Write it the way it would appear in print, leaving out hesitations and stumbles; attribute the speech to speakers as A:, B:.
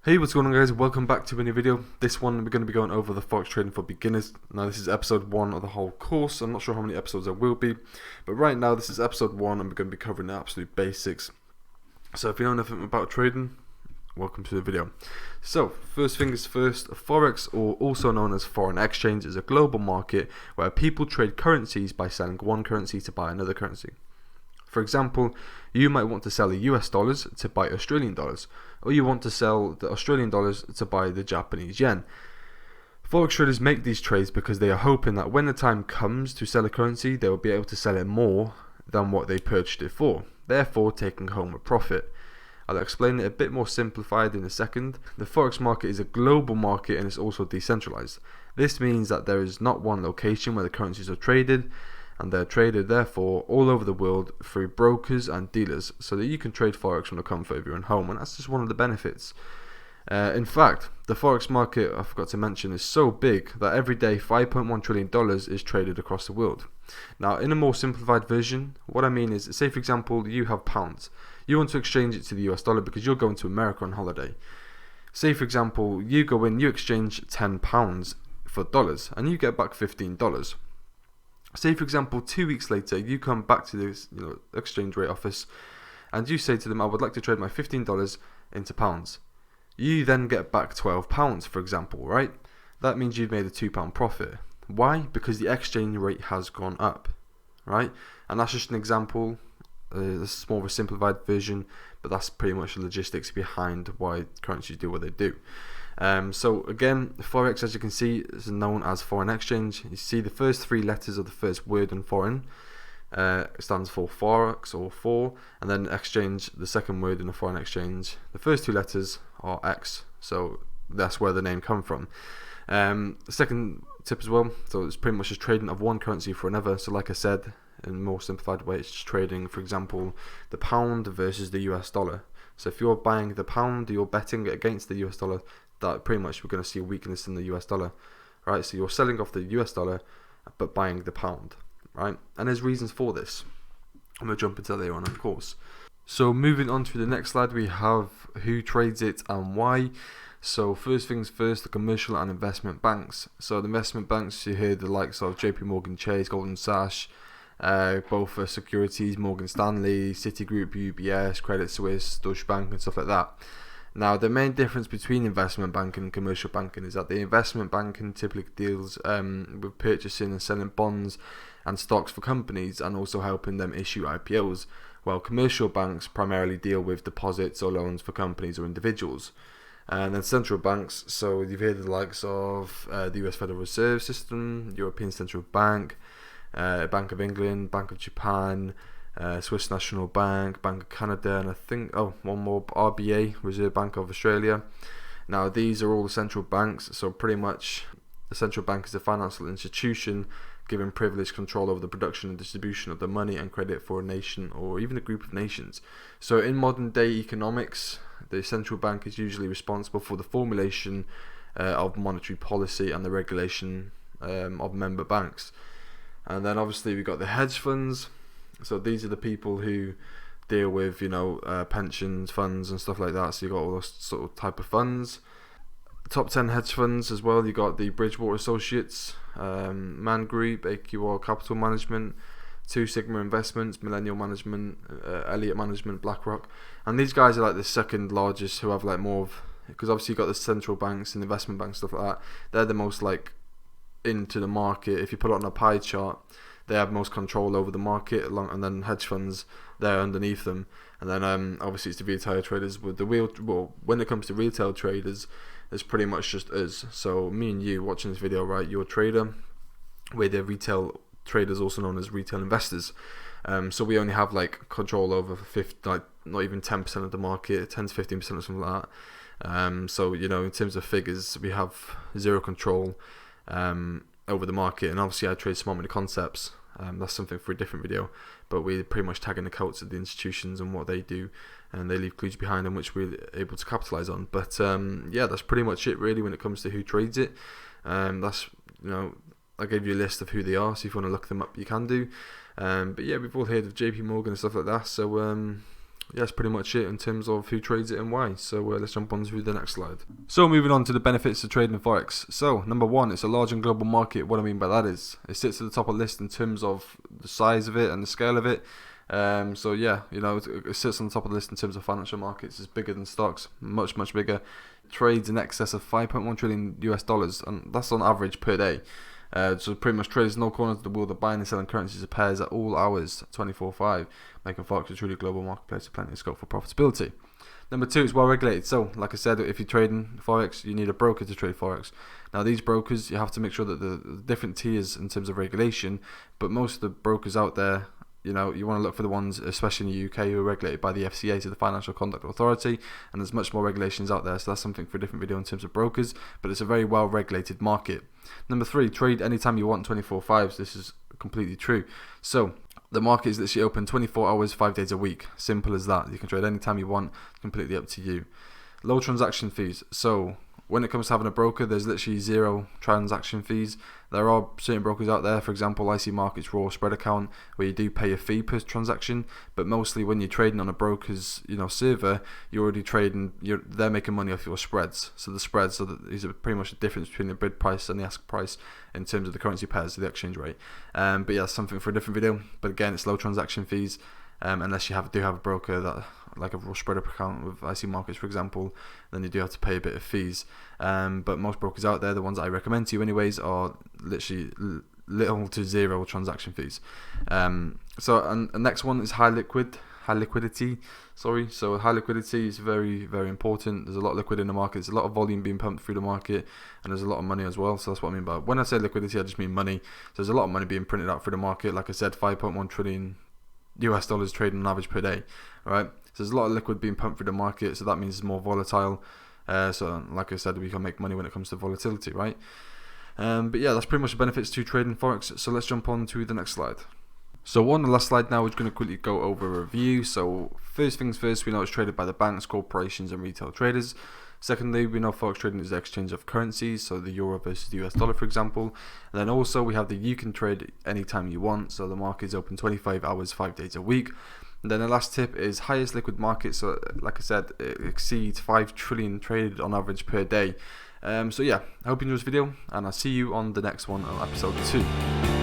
A: Hey, what's going on, guys? Welcome back to a new video. This one we're going to be going over the Forex trading for beginners. Now this is episode 1 of the whole course. I'm not sure how many episodes there will be, but right now this is episode 1 and we're going to be covering the absolute basics. So if you know nothing about trading, welcome to the video. So first things first, Forex, or also known as foreign exchange, is a global market where people trade currencies by selling one currency to buy another currency. For example, you might want to sell the US dollars to buy Australian dollars, or you want to sell the Australian dollars to buy the Japanese yen. Forex traders make these trades because they are hoping that when the time comes to sell a currency, they will be able to sell it more than what they purchased it for, therefore taking home a profit. I'll explain it a bit more simplified in a second. The Forex market is a global market and it's also decentralized. This means that there is not one location where the currencies are traded, and they're traded therefore all over the world through brokers and dealers, so that you can trade Forex from the comfort of your own home, and that's just one of the benefits. In fact, the Forex market, I forgot to mention, is so big that every day $5.1 trillion is traded across the world. Now, in a more simplified version, what I mean is, say for example, you have pounds. You want to exchange it to the US dollar because you're going to America on holiday. Say for example, you go in, you exchange £10 for dollars, and you get back $15. Say for example, 2 weeks later, you come back to this exchange rate office and you say to them, I would like to trade my $15 into pounds. You then get back £12, for example, right? That means you've made a £2 profit. Why? Because the exchange rate has gone up, right? And that's just an example. This is more of a simplified version, but that's pretty much the logistics behind why currencies do what they do. So again, Forex, as you can see, is known as foreign exchange. You see the first 3 letters of the first word in foreign stands for Forex or for, and then exchange, the second word in a foreign exchange. The first 2 letters are X, so that's where the name comes from. The second tip as well, so it's pretty much just trading of one currency for another. So like I said, in a more simplified way, it's just trading, for example, the pound versus the US dollar. So if you're buying the pound, you're betting against the US dollar, that pretty much we're going to see a weakness in the US dollar, right? So you're selling off the US dollar but buying the pound, right? And there's reasons for this. I'm going to jump into that later on, of course. So moving on to the next slide, we have who trades it and why. So first things first, the commercial and investment banks. So the investment banks, you hear the likes of JP Morgan Chase, Goldman Sachs, both for securities, Morgan Stanley, Citigroup, UBS, Credit Suisse, Deutsche Bank and stuff like that. Now, the main difference between investment banking and commercial banking is that the investment banking typically deals with purchasing and selling bonds and stocks for companies and also helping them issue IPOs, while commercial banks primarily deal with deposits or loans for companies or individuals. And then central banks, so you've heard the likes of the US Federal Reserve System, European Central Bank, Bank of England, Bank of Japan, Swiss National Bank, Bank of Canada, and I think, one more, RBA, Reserve Bank of Australia. Now these are all the central banks, so pretty much the central bank is a financial institution given privileged control over the production and distribution of the money and credit for a nation or even a group of nations. So in modern day economics, the central bank is usually responsible for the formulation of monetary policy and the regulation of member banks. And then obviously we've got the hedge funds. So these are the people who deal with, pensions, funds and stuff like that. So you got all those sort of type of funds. Top 10 hedge funds as well. You got the Bridgewater Associates, Man Group, AQR Capital Management, Two Sigma Investments, Millennial Management, Elliott Management, BlackRock. And these guys are like the second largest, who have like more of, because obviously you got the central banks and investment banks, stuff like that. They're the most like into the market. If you put it on a pie chart, they have most control over the market, and then hedge funds, they're underneath them. And then obviously it's the retail traders. With the when it comes to retail traders, it's pretty much just us. So me and you watching this video, right? You're a trader. We're the retail traders, also known as retail investors. So we only have like control over not even 10% of the market, 10 to 15% or something like that. So in terms of figures, we have zero control over the market. And obviously I trade smart money concepts. That's something for a different video, but we're pretty much tagging the coats of the institutions and what they do, and they leave clues behind them which we're able to capitalize on. But yeah, that's pretty much it really when it comes to who trades it. That's I gave you a list of who they are, so if you want to look them up you can do. But yeah, we've all heard of JP Morgan and stuff like that, so yeah, that's pretty much it in terms of who trades it and why. So let's jump on to the next slide. So moving on to the benefits of trading Forex. So number one, it's a large and global market. What I mean by that is it sits at the top of the list in terms of the size of it and the scale of it. So yeah, you know, it sits on the top of the list in terms of financial markets. It's bigger than stocks, much bigger. Trades in excess of 5.1 trillion US dollars, and that's on average per day. So pretty much trades no corners of the world are buying and selling currencies of pairs at all hours, 24/5, making Forex a truly global marketplace with plenty of scope for profitability. Number two, it's well regulated. So, like I said, if you're trading Forex, you need a broker to trade Forex. Now, these brokers, you have to make sure that the different tiers in terms of regulation, but most of the brokers out there, you know, you want to look for the ones, especially in the UK, who are regulated by the FCA, so the Financial Conduct Authority, and there's much more regulations out there, so that's something for a different video in terms of brokers, but it's a very well regulated market. Number three, trade anytime you want, 24/5. So this is completely true. So the market is literally open 24 hours, 5 days a week. Simple as that. You can trade anytime you want, completely up to you. Low transaction fees. So when it comes to having a broker, there's literally zero transaction fees. There are certain brokers out there, for example, IC Markets Raw Spread Account, where you do pay a fee per transaction, but mostly when you're trading on a broker's, you know, server, you're already trading. They're making money off your spreads. So the spreads is pretty much the difference between the bid price and the ask price in terms of the currency pairs, the exchange rate. But yeah, that's something for a different video. But again, it's low transaction fees. Unless you do have a broker that, like a raw spread account with IC Markets, for example, then you do have to pay a bit of fees. But most brokers out there, the ones I recommend to you anyways, are literally little to zero transaction fees. So the next one is high liquidity. So high liquidity is very important. There's a lot of liquidity in the market. There's a lot of volume being pumped through the market, and there's a lot of money as well. So that's what I mean by when I say liquidity, I just mean money. So there's a lot of money being printed out through the market. Like I said, 5.1 trillion US dollars trading on average per day, right? So there's a lot of liquid being pumped through the market, so that means it's more volatile. So like I said, we can make money when it comes to volatility, right? But yeah, that's pretty much the benefits to trading Forex. So let's jump on to the next slide. So on the last slide now, we're going to quickly go over a review. So first things first, we know it's traded by the banks, corporations, and retail traders. Secondly, we know Forex trading is the exchange of currencies, so the euro versus the US dollar, for example. And then also we have you can trade anytime you want, so the market is open 25 hours, 5 days a week. And then the last tip is highest liquid market. So like I said, it exceeds 5 trillion traded on average per day. So yeah, I hope you enjoyed this video, and I'll see you on the next one on episode 2.